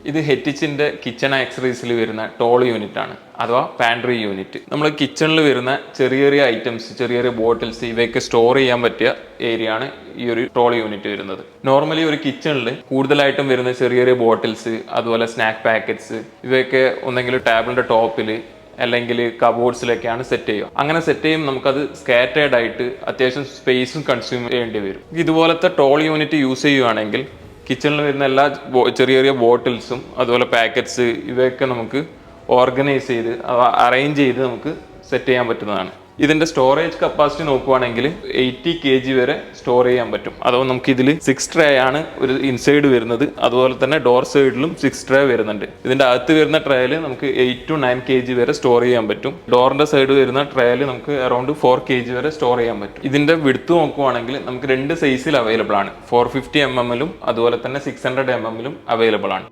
ഇത് ഹെറ്റിച്ചിൻ്റെ കിച്ചൺ ആക്സറീസിൽ വരുന്ന toll unit ആണ്, അഥവാ പാൻട്രി യൂണിറ്റ്. നമ്മൾ കിച്ചണിൽ വരുന്ന ചെറിയ ചെറിയ ഐറ്റംസ്, ചെറിയ ചെറിയ ബോട്ടിൽസ് ഇവയൊക്കെ സ്റ്റോർ ചെയ്യാൻ പറ്റിയ ഏരിയ ആണ് ഈ ഒരു ടോൾ യൂണിറ്റ് വരുന്നത്. നോർമലി ഒരു കിച്ചണിൽ കൂടുതലായിട്ടും വരുന്ന ചെറിയ ചെറിയ ബോട്ടിൽസ്, അതുപോലെ സ്നാക്ക് പാക്കറ്റ്സ് ഇവയൊക്കെ ഒന്നെങ്കിൽ ടേബിളിന്റെ ടോപ്പിൽ അല്ലെങ്കിൽ കബോർഡ്സിലൊക്കെയാണ് സെറ്റ് ചെയ്യുക. അങ്ങനെ സെറ്റ് ചെയ്യുമ്പോൾ നമുക്കത് സ്കാറ്റേർഡ് ആയിട്ട് അത്യാവശ്യം സ്പേസും കൺസ്യൂം ചെയ്യേണ്ടി വരും. ഇതുപോലത്തെ ടോൾ യൂണിറ്റ് യൂസ് ചെയ്യുകയാണെങ്കിൽ കിച്ചണിൽ വരുന്ന എല്ലാ ചെറിയ ചെറിയ ബോട്ടിൽസും അതുപോലെ പാക്കറ്റ്സ് ഇവയൊക്കെ നമുക്ക് ഓർഗനൈസ് ചെയ്ത് അറേഞ്ച് ചെയ്ത് നമുക്ക് സെറ്റ് ചെയ്യാൻ പറ്റുന്നതാണ്. ഇതിന്റെ സ്റ്റോറേജ് കപ്പാസിറ്റി നോക്കുവാണെങ്കിൽ 80 kg വരെ സ്റ്റോർ ചെയ്യാൻ പറ്റും. അഥവാ നമുക്ക് ഇതിൽ 6 ട്രേ ആണ് ഒരു ഇൻസൈഡ് വരുന്നത്, അതുപോലെ തന്നെ ഡോർ സൈഡിലും 6 ട്രേ വരുന്നുണ്ട്. ഇതിന്റെ അകത്ത് വരുന്ന ട്രേയിൽ നമുക്ക് 8 to 9 kg വരെ സ്റ്റോർ ചെയ്യാൻ പറ്റും. ഡോറിന്റെ സൈഡ് വരുന്ന ട്രേയിൽ നമുക്ക് അറൌണ്ട് 4 kg വരെ സ്റ്റോർ ചെയ്യാൻ പറ്റും. ഇതിന്റെ വിഡ്ത്ത് നോക്കുവാണെങ്കിൽ നമുക്ക് 2 സൈസിൽ അവൈലബിൾ ആണ്. 450 mm അതുപോലെ തന്നെ 600 mm അവൈലബിൾ ആണ്.